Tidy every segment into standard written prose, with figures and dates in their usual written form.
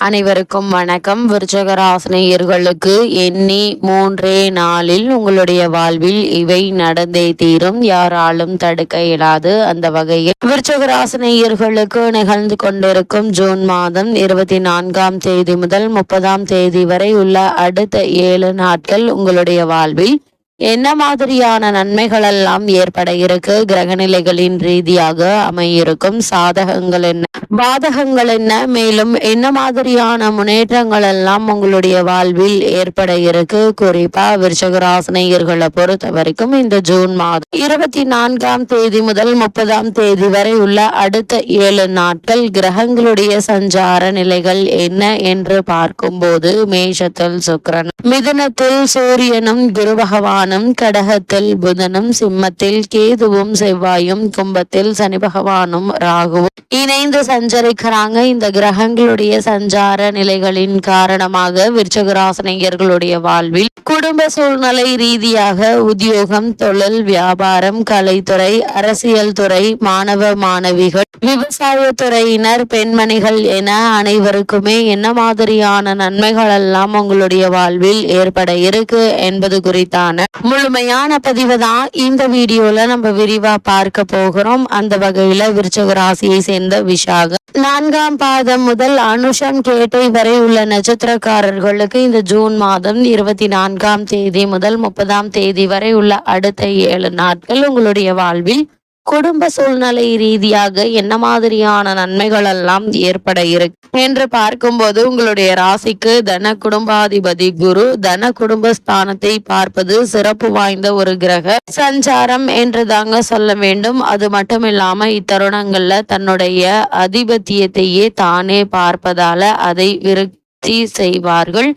அனைவருக்கும் வணக்கம். விருச்சக ராசினியர்களுக்கு எண்ணி 3 நாளில் உங்களுடைய வாழ்வில் இவை நடந்தே தீரும். யாராலும் தடுக்க இயலாது. அந்த வகையில் விருச்சக ராசினியர்களுக்கு நிகழ்ந்து கொண்டிருக்கும் ஜூன் மாதம் 24ஆம் தேதி முதல் 30ஆம் தேதி வரை உள்ள அடுத்த 7 நாட்கள் உங்களுடைய வாழ்வில் என்ன மாதிரியான நன்மைகள் எல்லாம் ஏற்பட இருக்கு, கிரகநிலைகளின் ரீதியாக அமையிருக்கும் சாதகங்கள் என்ன, பாதகங்கள் என்ன, மேலும் என்ன மாதிரியான முன்னேற்றங்கள் எல்லாம் உங்களுடைய வாழ்வில் ஏற்பட இருக்கு. குறிப்பா விருச்சக ராசினியர்களை பொறுத்த வரைக்கும் இந்த ஜூன் மாதம் 24ஆம் தேதி முதல் 30ஆம் தேதி வரை உள்ள அடுத்த 7 நாட்கள் கிரகங்களுடைய சஞ்சார நிலைகள் என்ன என்று பார்க்கும்போது மேஷத்தில் சுக்கிரன், மிதுனத்தில் சூரியனும் குரு பகவான், கடகத்தில் புதனும், சிம்மத்தில் கேதுவும் செவ்வாயும், கும்பத்தில் சனி பகவானும் ராகுவும் இணைந்து சஞ்சரிக்கிறாங்க. இந்த கிரகங்களுடைய சஞ்சார நிலைகளின் காரணமாக விருச்சக ராசினியர்களுடைய வாழ்வில் குடும்ப சூழ்நிலை ரீதியாக உத்தியோகம், தொழில், வியாபாரம், கலைத்துறை, அரசியல் துறை, மாணவ மாணவிகள், விவசாயத்துறையினர், பெண்மணிகள் என அனைவருக்குமே என்ன மாதிரியான நன்மைகள் எல்லாம் உங்களுடைய வாழ்வில் ஏற்பட இருக்கு என்பது குறித்தான முழுமையான பதிவு தான் இந்த வீடியோல நம்ம விரிவா பார்க்க போகிறோம். அந்த வகையில விருச்சக ராசியை சேர்ந்த விஷாக 4ஆம் பாதம் முதல் அனுஷம் கேட்டை வரை உள்ள நட்சத்திரக்காரர்களுக்கு இந்த ஜூன் மாதம் 24ஆம் தேதி முதல் 30ஆம் தேதி வரை உள்ள அடுத்த 7 நாட்கள் உங்களுடைய வாழ்வில் குடும்ப சூழ்நிலை ரீதியாக என்ன மாதிரியான நன்மைகள் எல்லாம் ஏற்பட இருக்கு என்று பார்க்கும்போது உங்களுடைய ராசிக்கு தன குடும்பாதிபதி குரு தன குடும்பஸ்தானத்தை பார்ப்பது சிறப்பு வாய்ந்த ஒரு கிரக சஞ்சாரம் என்று தாங்க சொல்ல வேண்டும். அது மட்டும் இல்லாம இத்தருணங்கள்ல தன்னுடைய அதிபத்தியத்தையே தானே பார்ப்பதால அதை விருத்தி செய்வார்கள்.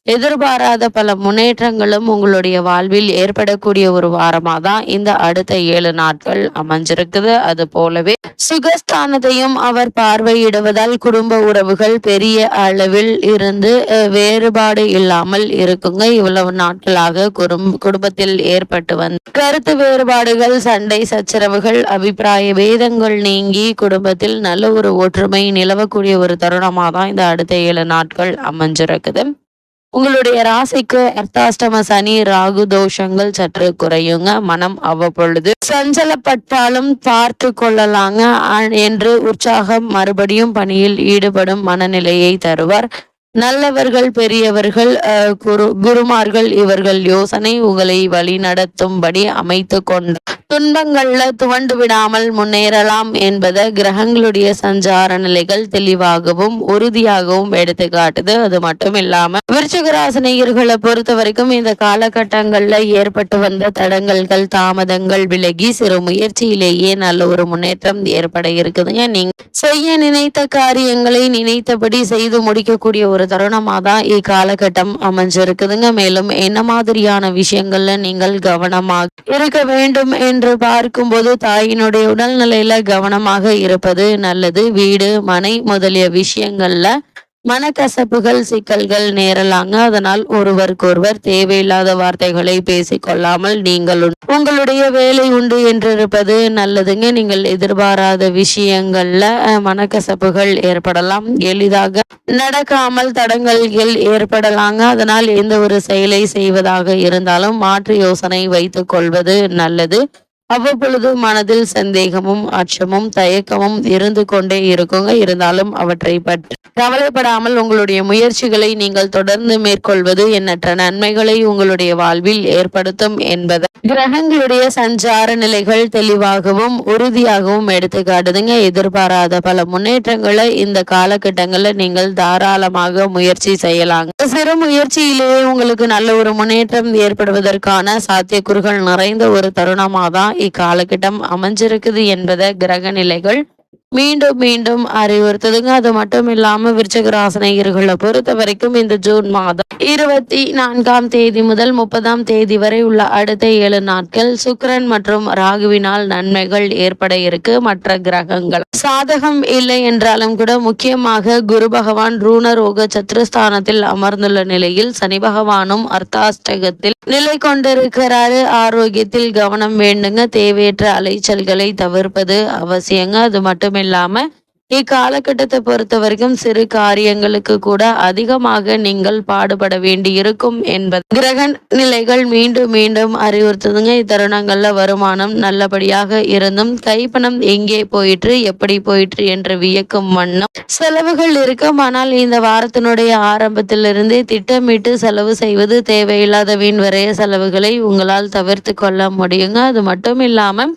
எதிர்பாராத பல முன்னேற்றங்களும் உங்களுடைய வாழ்வில் ஏற்படக்கூடிய ஒரு வாரமா தான் இந்த அடுத்த 7 நாட்கள் அமைஞ்சிருக்குது. அது போலவே சுகஸ்தானத்தையும் அவர் பார்வையிடுவதால் குடும்ப உறவுகள் பெரிய அளவில் இருந்து வேறுபாடு இல்லாமல் இருக்குங்க. இவ்வளவு நாட்களாக குடும்பத்தில் ஏற்பட்டு வந்த கருத்து வேறுபாடுகள், சண்டை சச்சரவுகள், அபிப்பிராய பேதங்கள் நீங்கி குடும்பத்தில் நல்ல ஒரு ஒற்றுமை நிலவக்கூடிய ஒரு தருணமா தான் இந்த அடுத்த 7 நாட்கள் அமைஞ்சிருக்குது. உங்களுடைய ராசிக்கு அர்த்தாஷ்டம சனி ராகு தோஷங்கள் சற்று குறையுங்க. மனம் அவ்வப்பொழுது சஞ்சலப்பட்டாலும் பார்த்து கொள்ளலாங்க என்று உற்சாகம் மறுபடியும் பணியில் ஈடுபடும் மனநிலையை தருவார். நல்லவர்கள், பெரியவர்கள், குருமார்கள் இவர்கள் யோசனை உங்களை வழி நடத்தும்படி அமைத்து கொண்டு துன்பங்கள்ல துவண்டு விடாமல் முன்னேறலாம் என்பதை கிரகங்களுடைய சஞ்சார நிலைகள் தெளிவாகவும் உறுதியாகவும் எடுத்து காட்டுது. அது மட்டும் இல்லாம விருச்சிக ராசினியர்களை பொறுத்த வரைக்கும் இந்த காலகட்டங்கள்ல ஏற்பட்டு வந்த தடங்கல்கள், தாமதங்கள் விலகி சிறு முயற்சியிலேயே நல்ல ஒரு முன்னேற்றம் ஏற்பட இருக்குதுங்க. நீங்க செய்ய நினைத்த காரியங்களை நினைத்தபடி செய்து முடிக்கக்கூடிய ஒரு தருணமா தான் இக்காலகட்டம் அமைஞ்சிருக்குதுங்க. மேலும் என்ன மாதிரியான விஷயங்கள்ல நீங்கள் கவனமாக இருக்க வேண்டும் என்று பார்க்கும்போது தாயினுடைய உடல்நிலையில கவனமாக இருப்பது நல்லது. வீடு, மனை முதலிய விஷயங்கள்ல மனக்கசப்புகள், சிக்கல்கள் நேரலாங்க. அதனால் ஒருவருக்கொருவர் தேவையில்லாத வார்த்தைகளை பேசிக்கொள்ளாமல் நீங்கள் உங்களுடைய வேலை உண்டு என்றிருப்பது நல்லதுங்க. நீங்கள் எதிர்பாராத விஷயங்கள்ல மனக்கசப்புகள் ஏற்படலாம். எளிதாக நடக்காமல் தடங்கல்கள் ஏற்படலாங்க. அதனால் எந்த ஒரு செயலை செய்வதாக இருந்தாலும் மாற்று யோசனை வைத்துக் கொள்வது நல்லது. அவ்வப்பொழுது மனதில் சந்தேகமும் அச்சமும் தயக்கமும் இருந்து கொண்டே இருக்குங்க. இருந்தாலும் அவற்றை பற்றி கவலைப்படாமல் உங்களுடைய முயற்சிகளை நீங்கள் தொடர்ந்து மேற்கொள்வது எண்ணற்ற நன்மைகளை உங்களுடைய வாழ்வில் ஏற்படுத்தும் என்பதை கிரகங்களுடைய சஞ்சார நிலைகள் தெளிவாகவும் உறுதியாகவும் எடுத்து காட்டுதுங்க. எதிர்பாராத பல முன்னேற்றங்களை இந்த காலகட்டங்கள்ல நீங்கள் தாராளமாக முயற்சி செய்யலாங்க. சிறு முயற்சியிலேயே உங்களுக்கு நல்ல ஒரு முன்னேற்றம் ஏற்படுவதற்கான சாத்தியக்கூறுகள் நிறைந்த ஒரு தருணமாதான் இக்காலகட்டம் அமைஞ்சிருக்குது என்பதை கிரக நிலைகள் மீண்டும் மீண்டும் அறிவுறுத்துதுங்க. அது மட்டும் இல்லாம விருச்சிக ராசினியர்களை பொறுத்த வரைக்கும் இந்த ஜூன் மாதம் 24ஆம் தேதி முதல் 30ஆம் தேதி வரை உள்ள அடுத்த 7 நாட்கள் சுக்கிரன் மற்றும் ராகுவினால் நன்மைகள் ஏற்பட இருக்கு. மற்ற கிரகங்கள் சாதகம் இல்லை என்றாலும் கூட முக்கியமாக குரு பகவான் ரூணரோக சத்ருஸ்தானத்தில் அமர்ந்துள்ள நிலையில் சனி பகவானும் அர்த்தாஷ்டகத்தில் நிலை கொண்டிருக்கிறாரு. ஆரோக்கியத்தில் கவனம் வேண்டுங்க. தேவையற்ற அலைச்சல்களை தவிர்ப்பது அவசியங்க. அது மட்டும் இல்லாம இக்காலகட்டத்தை பொறுத்த வரைக்கும் சிறு காரியங்களுக்கு கூட அதிகமாக நீங்கள் பாடுபட வேண்டி இருக்கும் என்பது கிரக நிலைகள் மீண்டும் மீண்டும் அறிவுறுத்துதுங்க. இத்தருணங்கள்ல வருமானம் நல்லபடியாக இருந்தும் கைப்பணம் எங்கே போயிற்று எப்படி போயிற்று என்று வியக்கும் வண்ணம் செலவுகள் இருக்கும். ஆனால் இந்த வாரத்தினுடைய ஆரம்பத்திலிருந்தே திட்டமிட்டு செலவு செய்வது தேவையில்லாத வீண் விரைய செலவுகளை உங்களால் தவிர்த்து கொள்ள முடியுங்க. அது மட்டும் இல்லாம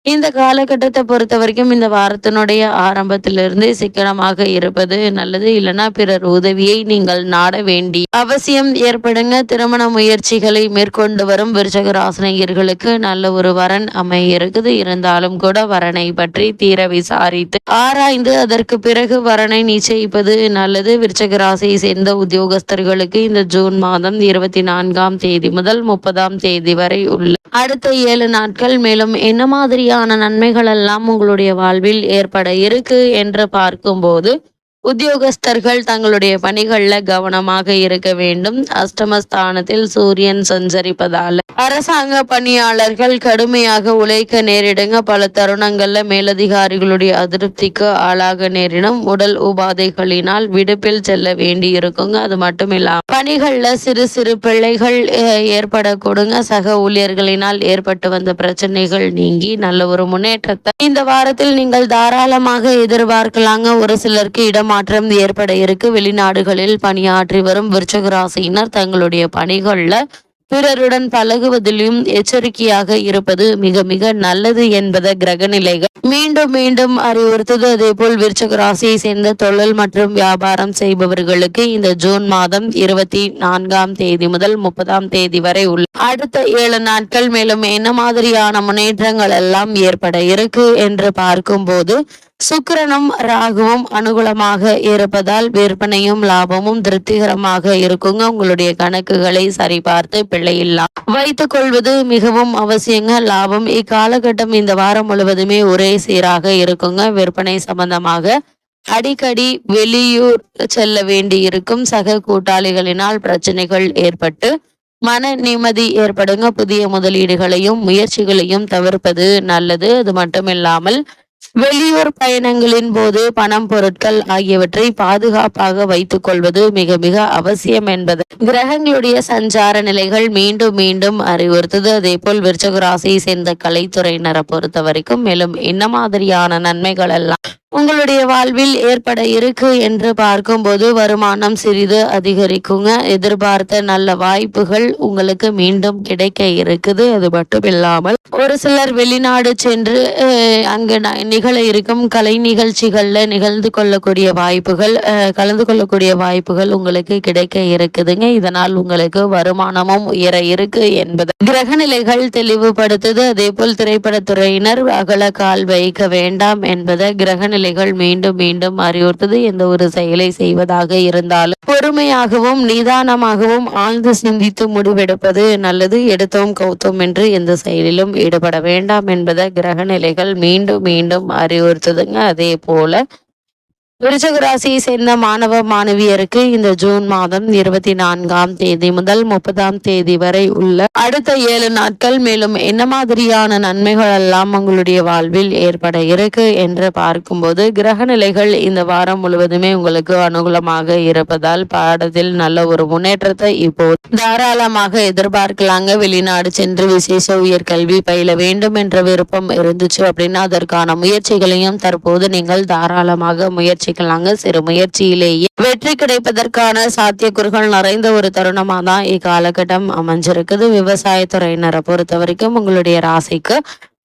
இந்த காலகட்டத்தை பொறுத்த வரைக்கும் இந்த வாரத்தினுடைய ஆரம்பத்திலிருந்து சிக்கனமாக இருப்பது நல்லது. இல்லைன்னா பிறர் உதவியை நீங்கள் நாட வேண்டி அவசியம் ஏற்படுங்க. திருமண முயற்சிகளை மேற்கொண்டு வரும் விருச்சக ராசினியர்களுக்கு நல்ல ஒரு வரன் அமைய இருக்குது. இருந்தாலும் கூட வரனை பற்றி தீர விசாரித்து ஆராய்ந்து அதற்கு பிறகு வரனை நிச்சயிப்பது நல்லது. விருச்சக ராசியை சேர்ந்த உத்தியோகஸ்தர்களுக்கு இந்த ஜூன் மாதம் 24ஆம் தேதி முதல் 30ஆம் தேதி வரை உள்ள அடுத்த 7 நாட்கள் மேலும் என்ன மாதிரியான நன்மைகள் எல்லாம் உங்களுடைய வாழ்வில் ஏற்பட இருக்கு என்று பார்க்கும்போது உத்தியோகஸ்தர்கள் தங்களுடைய பணிகள்ல கவனமாக இருக்க வேண்டும். அஷ்டமஸ்தானத்தில் சூரியன் சஞ்சரிப்பதால அரசாங்க பணியாளர்கள் கடுமையாக உழைக்க நேரிடுங்க. பல தருணங்கள்ல மேலதிகாரிகளுடைய அதிருப்திக்கு ஆளாக நேரிடும். உடல் உபாதைகளினால் விடுப்பில் செல்ல வேண்டி இருக்குங்க. அது மட்டும் இல்லாம பணிகள்ல சிறு சிறு பிழைகள் ஏற்படக்கூடுங்க. சக ஊழியர்களினால் ஏற்பட்டு வந்த பிரச்சனைகள் நீங்கி நல்ல ஒரு முன்னேற்றத்தை இந்த வாரத்தில் நீங்கள் தாராளமாக எதிர்பார்க்கலாங்க. ஒரு சிலருக்கு இடமாற்றம் ஏற்பட இருக்கு. வெளிநாடுகளில் பணியாற்றி வரும் விருச்சக ராசியினர் தங்களுடைய பணிகள்ல பிறருடன் பழகுவதிலும் எச்சரிக்கையாக இருப்பது மிக மிக நல்லது என்பதை கிரக நிலைகள் மீண்டும் மீண்டும் அறிவுறுத்தது. அதே போல் விருச்சக ராசியை சேர்ந்த தொழில் மற்றும் வியாபாரம் செய்பவர்களுக்கு இந்த ஜூன் மாதம் 24ஆம் தேதி முதல் 30ஆம் தேதி வரை உள்ள அடுத்த 7 நாட்கள் மேலும் என்ன மாதிரியான முன்னேற்றங்கள் எல்லாம் ஏற்பட இருக்கு என்று பார்க்கும்போது சுக்கிரனும் ராகுவும் அனுகூலமாக இருப்பதால் விற்பனையும் லாபமும் திருப்திகரமாக இருக்குங்க. உங்களுடைய கணக்குகளை சரிபார்த்து பிழையில்லா வைத்துக் கொள்வது மிகவும் அவசியங்க. லாபம் இக்காலகட்டம் இந்த வாரம் முழுவதுமே ஒரே சீராக இருக்குங்க. விற்பனை சம்பந்தமாக அடிக்கடி வெளியூர் செல்ல வேண்டி இருக்கும். சக கூட்டாளிகளினால் பிரச்சனைகள் ஏற்பட்டு மன நிம்மதி ஏற்படுங்க. புதிய முதலீடுகளையும் முயற்சிகளையும் தவிர்ப்பது நல்லது. அது மட்டுமில்லாமல் வெளியூர் பயணங்களின் போது பணம் பொருட்கள் ஆகியவற்றை பாதுகாப்பாக வைத்துக் கொள்வது மிக மிக அவசியம் என்பது கிரகங்களுடைய சஞ்சார நிலைகள் மீண்டும் மீண்டும் அறிவுறுத்தது. அதே போல் விருச்சக ராசியை சேர்ந்த கலைத்துறையினரை பொறுத்த வரைக்கும் மேலும் என்ன மாதிரியான நன்மைகள் எல்லாம் உங்களுடைய வாழ்வில் ஏற்பட இருக்கு என்று பார்க்கும்போது வருமானம் சிறிது அதிகரிக்குங்க. எதிர்பார்த்த நல்ல வாய்ப்புகள் உங்களுக்கு மீண்டும் கிடைக்க இருக்குது. அது மட்டும் இல்லாமல் ஒரு சிலர் வெளிநாடு சென்று அங்கு நிகழ இருக்கும் கலை நிகழ்ச்சிகள்ல கலந்து கொள்ளக்கூடிய வாய்ப்புகள் உங்களுக்கு கிடைக்க இருக்குதுங்க. இதனால் உங்களுக்கு வருமானமும் உயர இருக்கு என்பது கிரக நிலைகள் தெளிவுபடுத்துது. அதே போல் திரைப்படத்துறையினர் அகல கால் வைக்க வேண்டாம் என்பதை கிரக நிலைகள் மீண்டும் மீண்டும் அறிவுறுத்தது. எந்த ஒரு செயலை செய்வதாக இருந்தாலும் பொறுமையாகவும் நிதானமாகவும் ஆழ்ந்து சிந்தித்து முடிவெடுப்பது நல்லது. எடுத்தோம் கௌத்தோம் என்று எந்த செயலிலும் ஈடுபட வேண்டாம் என்பதை கிரக நிலைகள் மீண்டும் மீண்டும் அறிவுறுத்துதுங்க. அதே போல விருச்சக ராசியை சேர்ந்த மாணவ மாணவியருக்கு இந்த ஜூன் மாதம் 24ஆம் தேதி முதல் 30ஆம் தேதி வரை உள்ள அடுத்த 7 நாட்கள் மேலும் என்ன மாதிரியான நன்மைகள் எல்லாம் உங்களுடைய வாழ்வில் ஏற்பட இருக்கு என்று பார்க்கும்போது கிரக நிலைகள் இந்த வாரம் முழுவதுமே உங்களுக்கு அனுகூலமாக இருப்பதால் பாடத்தில் நல்ல ஒரு முன்னேற்றத்தை இப்போது தாராளமாக எதிர்பார்க்கலாங்க. வெளிநாடு சென்று விசேஷ உயர்கல்வி பயில வேண்டும் என்ற விருப்பம் இருந்துச்சு அப்படின்னா அதற்கான முயற்சிகளையும் தற்போது நீங்கள் தாராளமாக முயற்சிக்கலாங்க. சிறு முயற்சியிலேயே வெற்றி கிடைப்பதற்கான சாத்தியக்கூறுகள் நிறைந்த ஒரு தருணமா தான் இக்காலகட்டம் அமைஞ்சிருக்குது. விவசாயத்துறையினரை பொறுத்த வரைக்கும் உங்களுடைய ராசிக்கு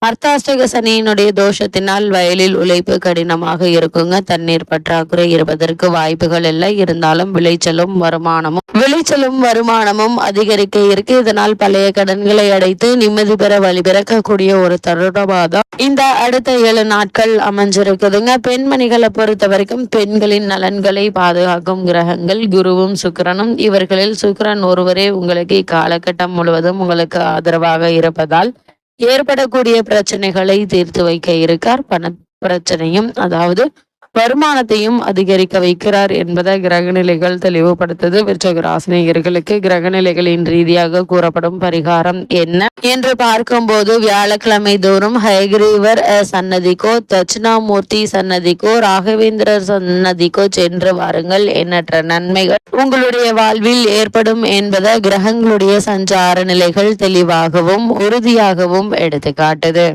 அர்த்தாஷ்டக சனியினுடைய தோஷத்தினால் வயலில் உழைப்பு கடினமாக இருக்குங்க. தண்ணீர் பற்றாக்குறை இருப்பதற்கு வாய்ப்புகள் இல்லை. இருந்தாலும் விளைச்சலும் வருமானமும் அதிகரிக்க இருக்கு. இதனால் பழைய கடன்களை அடைத்து நிம்மதி பெற வழிபிறக்கக்கூடிய ஒரு தருணமாதான் இந்த அடுத்த 7 நாட்கள் அமைஞ்சிருக்குதுங்க. பெண்மணிகளை பொறுத்த வரைக்கும் பெண்களின் நலன்களை பாதுகாக்கும் கிரகங்கள் குருவும் சுக்கிரனும். இவர்களில் சுக்கிரன் ஒருவரே உங்களுக்கு இக்காலகட்டம் முழுவதும் உங்களுக்கு ஆதரவாக இருப்பதால் ஏற்படக்கூடிய பிரச்சனைகளை தீர்த்து வைக்க இருக்கார். பண பிரச்சனையும் அதாவது வருமானத்தையும் அதிகரிக்க வைக்கிறார் என்பதை கிரகநிலைகள் தெளிவுபடுத்துது. விருச்சிக ராசி நேயர்களுக்கு கிரகநிலைகளின் ரீதியாக கூறப்படும் பரிகாரம் என்ன என்று பார்க்கும்போது, வியாழக்கிழமை தோறும் ஹயக்ரீவர் சன்னதிக்கோ, தட்சிணாமூர்த்தி சன்னதிக்கோ, ராகவேந்திரர் சன்னதிக்கோ சென்று வாருங்கள். எண்ணற்ற நன்மைகள் உங்களுடைய வாழ்வில் ஏற்படும் என்பதை கிரகங்களுடைய சஞ்சார நிலைகள் தெளிவாகவும் உறுதியாகவும் எடுத்து காட்டுது.